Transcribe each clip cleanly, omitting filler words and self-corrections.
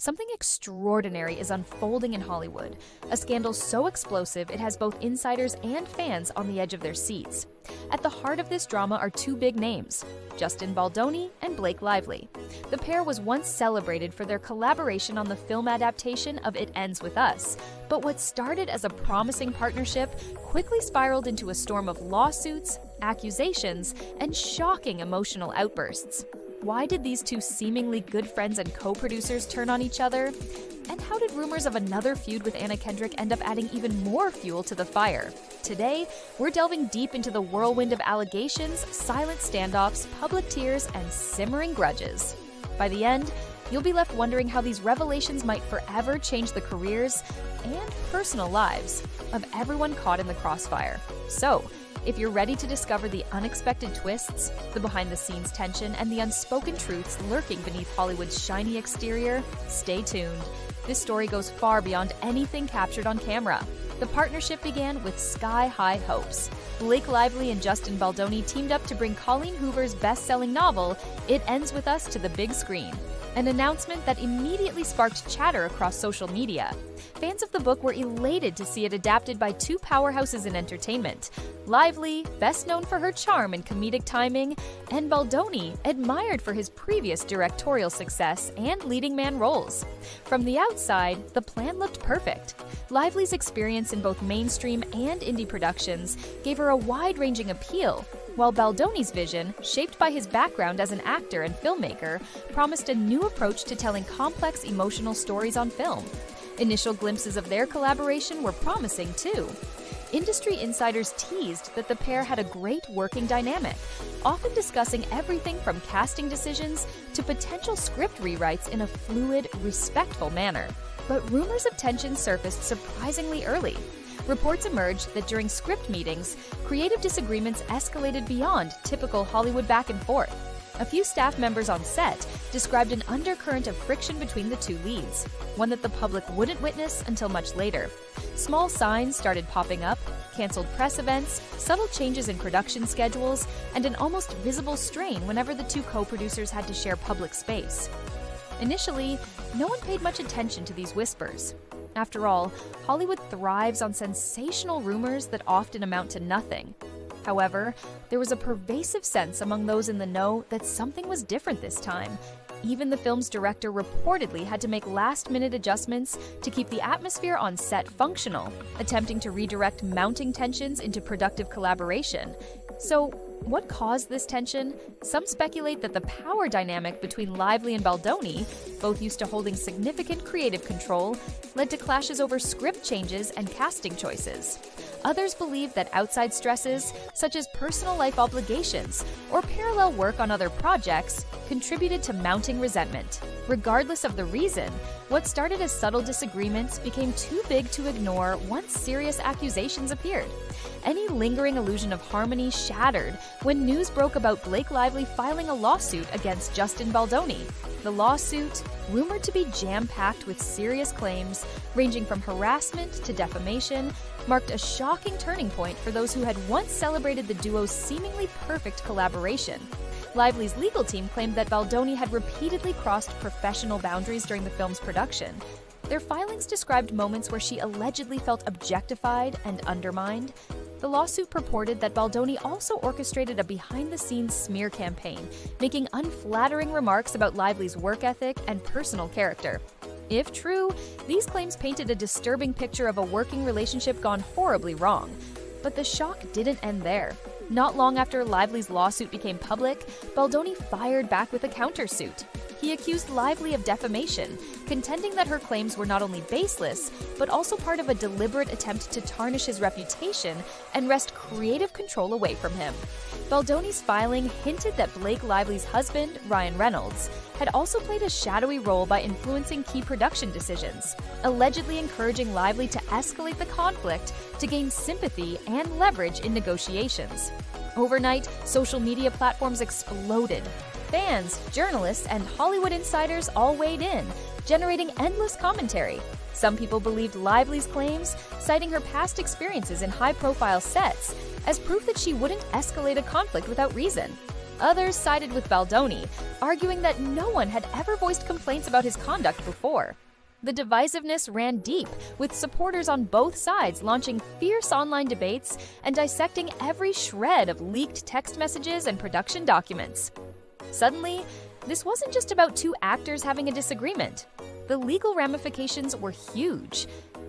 Something extraordinary is unfolding in Hollywood, a scandal so explosive it has both insiders and fans on the edge of their seats. At the heart of this drama are two big names, Justin Baldoni and Blake Lively. The pair was once celebrated for their collaboration on the film adaptation of It Ends With Us, but what started as a promising partnership quickly spiraled into a storm of lawsuits, accusations, and shocking emotional outbursts. Why did these two seemingly good friends and co-producers turn on each other? And how did rumors of another feud with Kendrick end up adding even more fuel to the fire? Today, we're delving deep into the whirlwind of allegations, silent standoffs, public tears, and simmering grudges. By the end, you'll be left wondering how these revelations might forever change the careers and personal lives of everyone caught in the crossfire. So, if you're ready to discover the unexpected twists, the behind-the-scenes tension, and the unspoken truths lurking beneath Hollywood's shiny exterior, stay tuned. This story goes far beyond anything captured on camera. The partnership began with sky-high hopes. Blake Lively and Justin Baldoni teamed up to bring Colleen Hoover's best-selling novel, It Ends With Us, to the big screen. An announcement that immediately sparked chatter across social media. Fans of the book were elated to see it adapted by two powerhouses in entertainment. Lively, best known for her charm and comedic timing, and Baldoni, admired for his previous directorial success and leading man roles. From the outside, the plan looked perfect. Lively's experience in both mainstream and indie productions gave her a wide-ranging appeal, while Baldoni's vision, shaped by his background as an actor and filmmaker, promised a new approach to telling complex emotional stories on film. Initial glimpses of their collaboration were promising too. Industry insiders teased that the pair had a great working dynamic, often discussing everything from casting decisions to potential script rewrites in a fluid, respectful manner. But rumors of tension surfaced surprisingly early. Reports emerged that during script meetings, creative disagreements escalated beyond typical Hollywood back and forth. A few staff members on set described an undercurrent of friction between the two leads, one that the public wouldn't witness until much later. Small signs started popping up, canceled press events, subtle changes in production schedules, and an almost visible strain whenever the two co-producers had to share public space. Initially, no one paid much attention to these whispers. After all, Hollywood thrives on sensational rumors that often amount to nothing. However, there was a pervasive sense among those in the know that something was different this time. Even the film's director reportedly had to make last-minute adjustments to keep the atmosphere on set functional, attempting to redirect mounting tensions into productive collaboration. So, what caused this tension? Some speculate that the power dynamic between Lively and Baldoni, both used to holding significant creative control, led to clashes over script changes and casting choices. Others believe that outside stresses, such as personal life obligations or parallel work on other projects, contributed to mounting resentment. Regardless of the reason, what started as subtle disagreements became too big to ignore once serious accusations appeared. Any lingering illusion of harmony shattered when news broke about Blake Lively filing a lawsuit against Justin Baldoni. The lawsuit, rumored to be jam-packed with serious claims, ranging from harassment to defamation, marked a shocking turning point for those who had once celebrated the duo's seemingly perfect collaboration. Lively's legal team claimed that Baldoni had repeatedly crossed professional boundaries during the film's production. Their filings described moments where she allegedly felt objectified and undermined. The lawsuit purported that Baldoni also orchestrated a behind-the-scenes smear campaign, making unflattering remarks about Lively's work ethic and personal character. If true, these claims painted a disturbing picture of a working relationship gone horribly wrong. But the shock didn't end there. Not long after Lively's lawsuit became public, Baldoni fired back with a countersuit. He accused Lively of defamation, contending that her claims were not only baseless, but also part of a deliberate attempt to tarnish his reputation and wrest creative control away from him. Baldoni's filing hinted that Blake Lively's husband, Ryan Reynolds, had also played a shadowy role by influencing key production decisions, allegedly encouraging Lively to escalate the conflict to gain sympathy and leverage in negotiations. Overnight, social media platforms exploded. Fans, journalists, and Hollywood insiders all weighed in, generating endless commentary. Some people believed Lively's claims, citing her past experiences in high-profile sets, as proof that she wouldn't escalate a conflict without reason. Others sided with Baldoni, arguing that no one had ever voiced complaints about his conduct before. The divisiveness ran deep, with supporters on both sides launching fierce online debates and dissecting every shred of leaked text messages and production documents. Suddenly, this wasn't just about two actors having a disagreement. The legal ramifications were huge.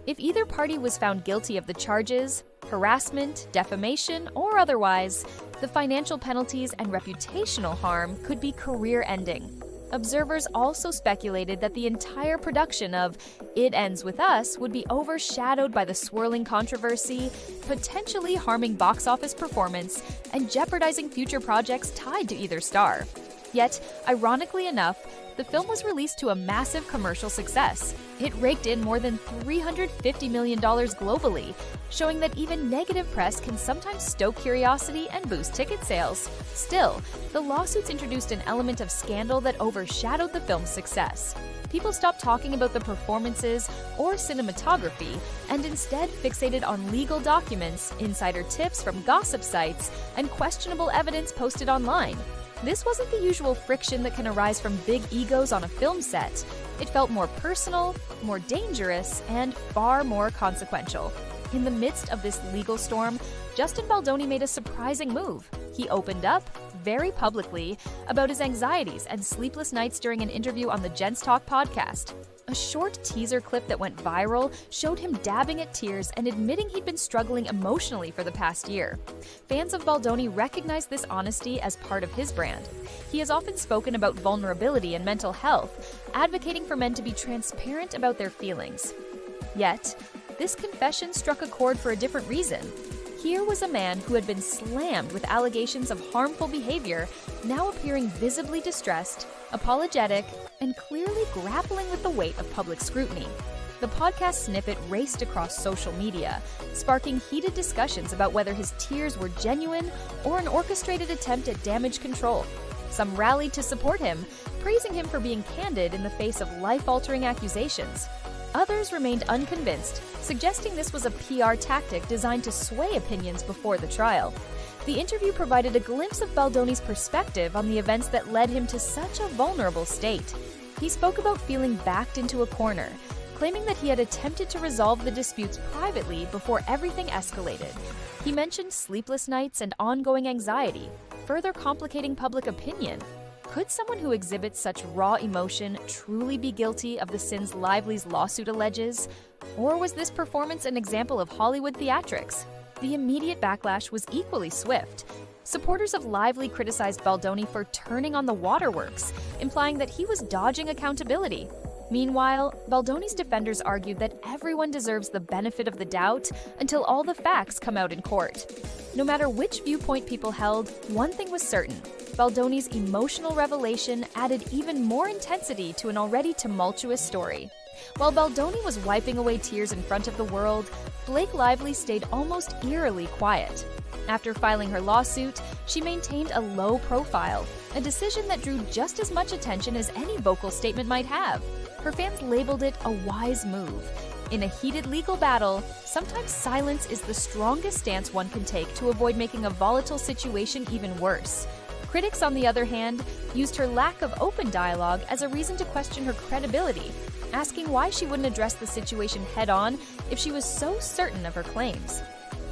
If either party was found guilty of the charges, harassment, defamation, or otherwise, the financial penalties and reputational harm could be career-ending. Observers also speculated that the entire production of It Ends With Us would be overshadowed by the swirling controversy, potentially harming box office performance and jeopardizing future projects tied to either star. Yet, ironically enough, the film was released to a massive commercial success. It raked in more than $350 million globally, showing that even negative press can sometimes stoke curiosity and boost ticket sales. Still, the lawsuits introduced an element of scandal that overshadowed the film's success. People stopped talking about the performances or cinematography and instead fixated on legal documents, insider tips from gossip sites, and questionable evidence posted online. This wasn't the usual friction that can arise from big egos on a film set. It felt more personal, more dangerous, and far more consequential. In the midst of this legal storm, Justin Baldoni made a surprising move. He opened up, very publicly, about his anxieties and sleepless nights during an interview on the Gents Talk podcast. A short teaser clip that went viral showed him dabbing at tears and admitting he'd been struggling emotionally for the past year. Fans of Baldoni recognize this honesty as part of his brand. He has often spoken about vulnerability and mental health, advocating for men to be transparent about their feelings. Yet, this confession struck a chord for a different reason. Here was a man who had been slammed with allegations of harmful behavior, now appearing visibly distressed, apologetic, and clearly grappling with the weight of public scrutiny. The podcast snippet raced across social media, sparking heated discussions about whether his tears were genuine or an orchestrated attempt at damage control. Some rallied to support him, praising him for being candid in the face of life-altering accusations. Others remained unconvinced, suggesting this was a PR tactic designed to sway opinions before the trial. The interview provided a glimpse of Baldoni's perspective on the events that led him to such a vulnerable state. He spoke about feeling backed into a corner, claiming that he had attempted to resolve the disputes privately before everything escalated. He mentioned sleepless nights and ongoing anxiety, further complicating public opinion. Could someone who exhibits such raw emotion truly be guilty of the sins Lively's lawsuit alleges? Or was this performance an example of Hollywood theatrics? The immediate backlash was equally swift. Supporters of Lively criticized Baldoni for turning on the waterworks, implying that he was dodging accountability. Meanwhile, Baldoni's defenders argued that everyone deserves the benefit of the doubt until all the facts come out in court. No matter which viewpoint people held, one thing was certain: Baldoni's emotional revelation added even more intensity to an already tumultuous story. While Baldoni was wiping away tears in front of the world, Blake Lively stayed almost eerily quiet. After filing her lawsuit, she maintained a low profile, a decision that drew just as much attention as any vocal statement might have. Her fans labeled it a wise move. In a heated legal battle, sometimes silence is the strongest stance one can take to avoid making a volatile situation even worse. Critics, on the other hand, used her lack of open dialogue as a reason to question her credibility, asking why she wouldn't address the situation head-on if she was so certain of her claims.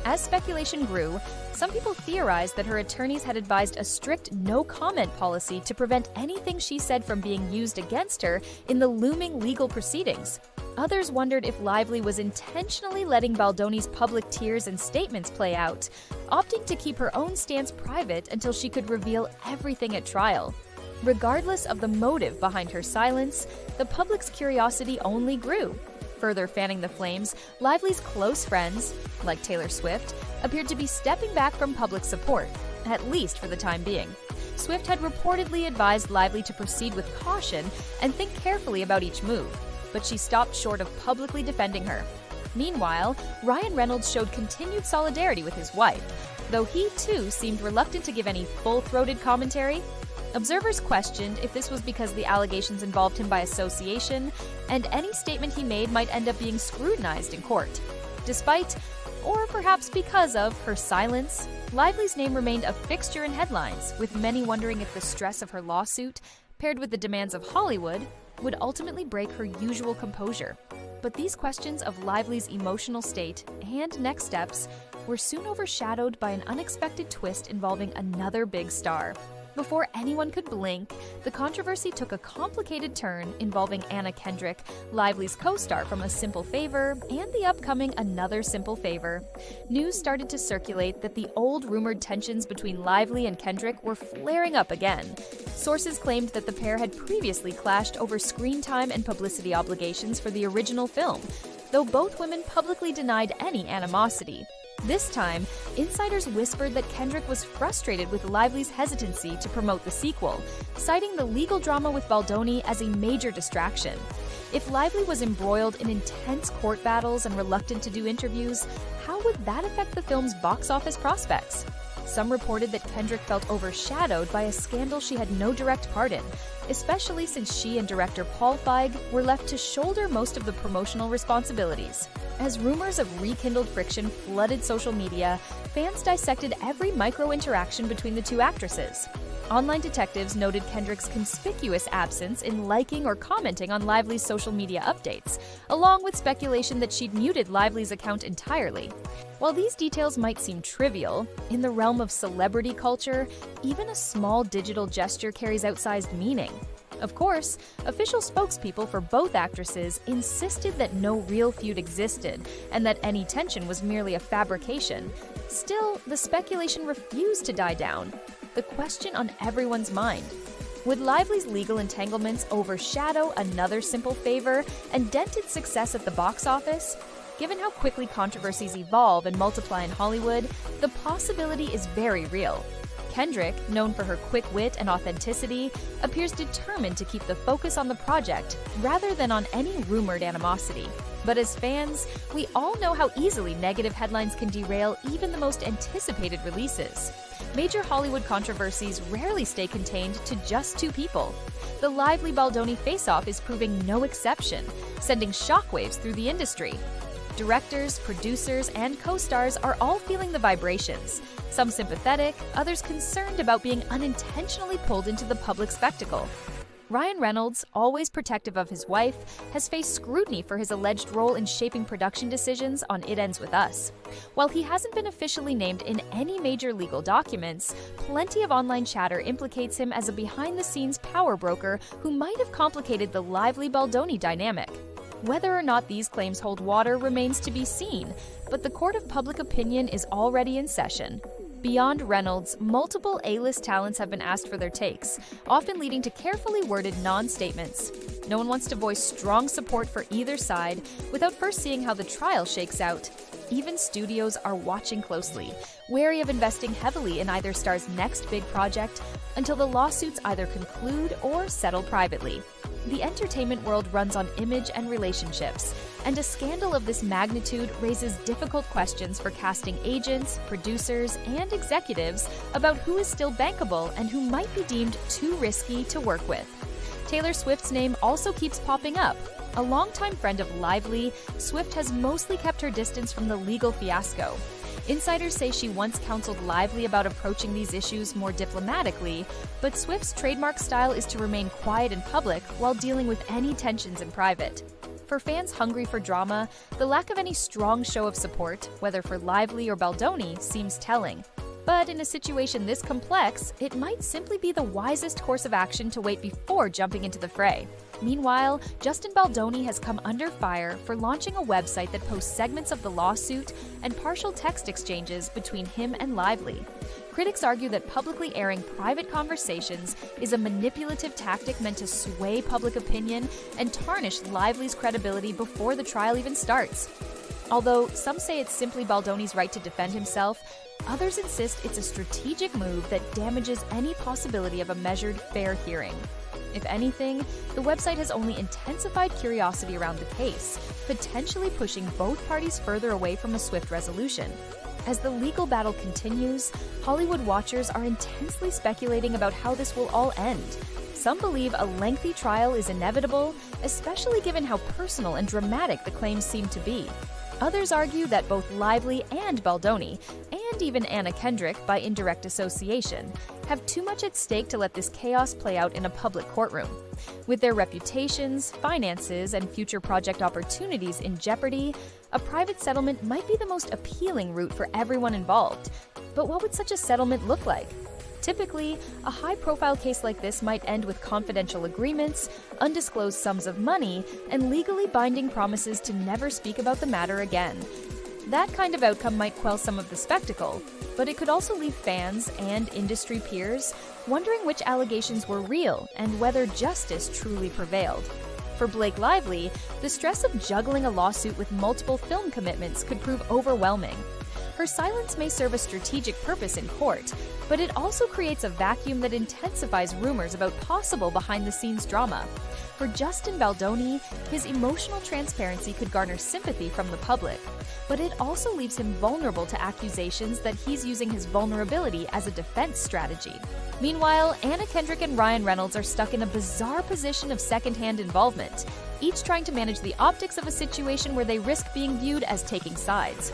As speculation grew, some people theorized that her attorneys had advised a strict no-comment policy to prevent anything she said from being used against her in the looming legal proceedings. Others wondered if Lively was intentionally letting Baldoni's public tears and statements play out, opting to keep her own stance private until she could reveal everything at trial. Regardless of the motive behind her silence, the public's curiosity only grew. Further fanning the flames, Lively's close friends, like Taylor Swift, appeared to be stepping back from public support, at least for the time being. Swift had reportedly advised Lively to proceed with caution and think carefully about each move, but she stopped short of publicly defending her. Meanwhile, Ryan Reynolds showed continued solidarity with his wife, though he too seemed reluctant to give any full-throated commentary. Observers questioned if this was because the allegations involved him by association, and any statement he made might end up being scrutinized in court. Despite, or perhaps because of, her silence, Lively's name remained a fixture in headlines, with many wondering if the stress of her lawsuit, paired with the demands of Hollywood, would ultimately break her usual composure. But these questions of Lively's emotional state and next steps were soon overshadowed by an unexpected twist involving another big star. Before anyone could blink, the controversy took a complicated turn involving Kendrick, Lively's co-star from A Simple Favor, and the upcoming Another Simple Favor. News started to circulate that the old rumored tensions between Lively and Kendrick were flaring up again. Sources claimed that the pair had previously clashed over screen time and publicity obligations for the original film, though both women publicly denied any animosity. This time, insiders whispered that Kendrick was frustrated with Lively's hesitancy to promote the sequel, citing the legal drama with Baldoni as a major distraction. If Lively was embroiled in intense court battles and reluctant to do interviews, how would that affect the film's box office prospects? Some reported that Kendrick felt overshadowed by a scandal she had no direct part in, especially since she and director Paul Feig were left to shoulder most of the promotional responsibilities. As rumors of rekindled friction flooded social media, fans dissected every micro-interaction between the two actresses. Online detectives noted Kendrick's conspicuous absence in liking or commenting on Lively's social media updates, along with speculation that she'd muted Lively's account entirely. While these details might seem trivial, in the realm of celebrity culture, even a small digital gesture carries outsized meaning. Of course, official spokespeople for both actresses insisted that no real feud existed and that any tension was merely a fabrication. Still, the speculation refused to die down. The question on everyone's mind: would Lively's legal entanglements overshadow Another Simple Favor and dent its success at the box office? Given how quickly controversies evolve and multiply in Hollywood, the possibility is very real. Kendrick, known for her quick wit and authenticity, appears determined to keep the focus on the project rather than on any rumored animosity. But as fans, we all know how easily negative headlines can derail even the most anticipated releases. Major Hollywood controversies rarely stay contained to just two people. The Lively Baldoni face-off is proving no exception, sending shockwaves through the industry. Directors, producers, and co-stars are all feeling the vibrations, some sympathetic, others concerned about being unintentionally pulled into the public spectacle. Ryan Reynolds, always protective of his wife, has faced scrutiny for his alleged role in shaping production decisions on It Ends With Us. While he hasn't been officially named in any major legal documents, plenty of online chatter implicates him as a behind-the-scenes power broker who might have complicated the Lively Baldoni dynamic. Whether or not these claims hold water remains to be seen, but the court of public opinion is already in session. Beyond Reynolds, multiple A-list talents have been asked for their takes, often leading to carefully worded non-statements. No one wants to voice strong support for either side without first seeing how the trial shakes out. Even studios are watching closely, wary of investing heavily in either star's next big project until the lawsuits either conclude or settle privately. The entertainment world runs on image and relationships, and a scandal of this magnitude raises difficult questions for casting agents, producers, and executives about who is still bankable and who might be deemed too risky to work with. Taylor Swift's name also keeps popping up. A longtime friend of Lively, Swift has mostly kept her distance from the legal fiasco. Insiders say she once counseled Lively about approaching these issues more diplomatically, but Swift's trademark style is to remain quiet in public while dealing with any tensions in private. For fans hungry for drama, the lack of any strong show of support, whether for Lively or Baldoni, seems telling. But in a situation this complex, it might simply be the wisest course of action to wait before jumping into the fray. Meanwhile, Justin Baldoni has come under fire for launching a website that posts segments of the lawsuit and partial text exchanges between him and Lively. Critics argue that publicly airing private conversations is a manipulative tactic meant to sway public opinion and tarnish Lively's credibility before the trial even starts. Although some say it's simply Baldoni's right to defend himself, others insist it's a strategic move that damages any possibility of a measured, fair hearing. If anything, the website has only intensified curiosity around the case, potentially pushing both parties further away from a swift resolution. As the legal battle continues, Hollywood watchers are intensely speculating about how this will all end. Some believe a lengthy trial is inevitable, especially given how personal and dramatic the claims seem to be. Others argue that both Lively and Baldoni, and and even Anna Kendrick by indirect association, have too much at stake to let this chaos play out in a public courtroom. With their reputations, finances, and future project opportunities in jeopardy, a private settlement might be the most appealing route for everyone involved. But what would such a settlement look like? Typically, a high-profile case like this might end with confidential agreements, undisclosed sums of money, and legally binding promises to never speak about the matter again. That kind of outcome might quell some of the spectacle, but it could also leave fans and industry peers wondering which allegations were real and whether justice truly prevailed. For Blake Lively, the stress of juggling a lawsuit with multiple film commitments could prove overwhelming. Her silence may serve a strategic purpose in court, but it also creates a vacuum that intensifies rumors about possible behind-the-scenes drama. For Justin Baldoni, his emotional transparency could garner sympathy from the public, but it also leaves him vulnerable to accusations that he's using his vulnerability as a defense strategy. Meanwhile, Anna Kendrick and Ryan Reynolds are stuck in a bizarre position of second-hand involvement, each trying to manage the optics of a situation where they risk being viewed as taking sides.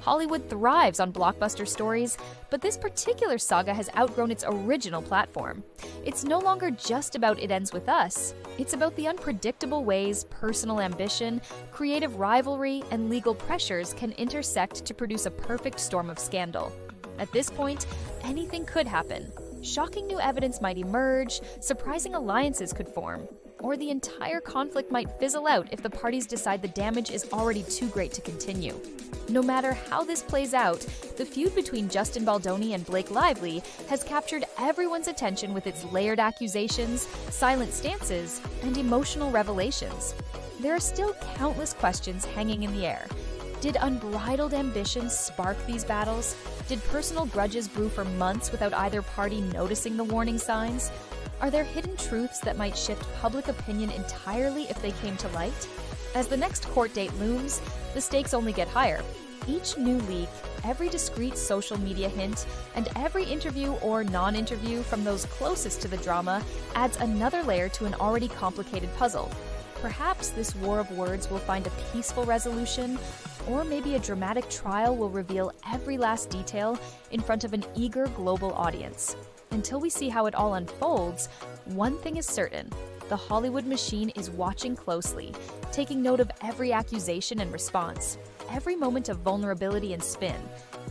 Hollywood thrives on blockbuster stories, but this particular saga has outgrown its original platform. It's no longer just about It Ends With Us. It's about the unpredictable ways personal ambition, creative rivalry, and legal pressures can intersect to produce a perfect storm of scandal. At this point, anything could happen. Shocking new evidence might emerge, surprising alliances could form, or the entire conflict might fizzle out if the parties decide the damage is already too great to continue. No matter how this plays out, the feud between Justin Baldoni and Blake Lively has captured everyone's attention with its layered accusations, silent stances, and emotional revelations. There are still countless questions hanging in the air. Did unbridled ambition spark these battles? Did personal grudges brew for months without either party noticing the warning signs? Are there hidden truths that might shift public opinion entirely if they came to light? As the next court date looms, the stakes only get higher. Each new leak, every discreet social media hint, and every interview or non-interview from those closest to the drama adds another layer to an already complicated puzzle. Perhaps this war of words will find a peaceful resolution, or maybe a dramatic trial will reveal every last detail in front of an eager global audience. Until we see how it all unfolds, one thing is certain: the Hollywood machine is watching closely, taking note of every accusation and response, every moment of vulnerability and spin.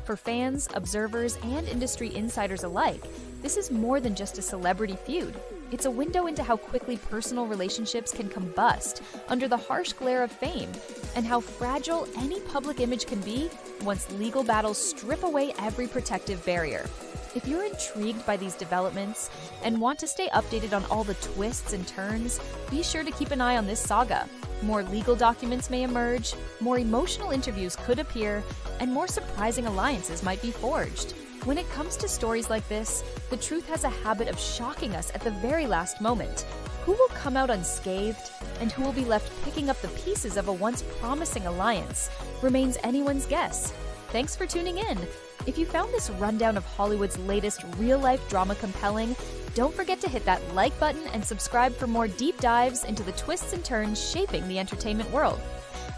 For fans, observers, and industry insiders alike, this is more than just a celebrity feud. It's a window into how quickly personal relationships can combust under the harsh glare of fame, and how fragile any public image can be once legal battles strip away every protective barrier. If you're intrigued by these developments and want to stay updated on all the twists and turns, be sure to keep an eye on this saga. More legal documents may emerge, more emotional interviews could appear, and more surprising alliances might be forged. When it comes to stories like this, the truth has a habit of shocking us at the very last moment. Who will come out unscathed, and who will be left picking up the pieces of a once promising alliance remains anyone's guess. Thanks for tuning in. If you found this rundown of Hollywood's latest real-life drama compelling, don't forget to hit that like button and subscribe for more deep dives into the twists and turns shaping the entertainment world.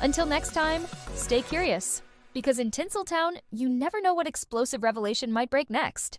Until next time, stay curious, because in Tinseltown, you never know what explosive revelation might break next.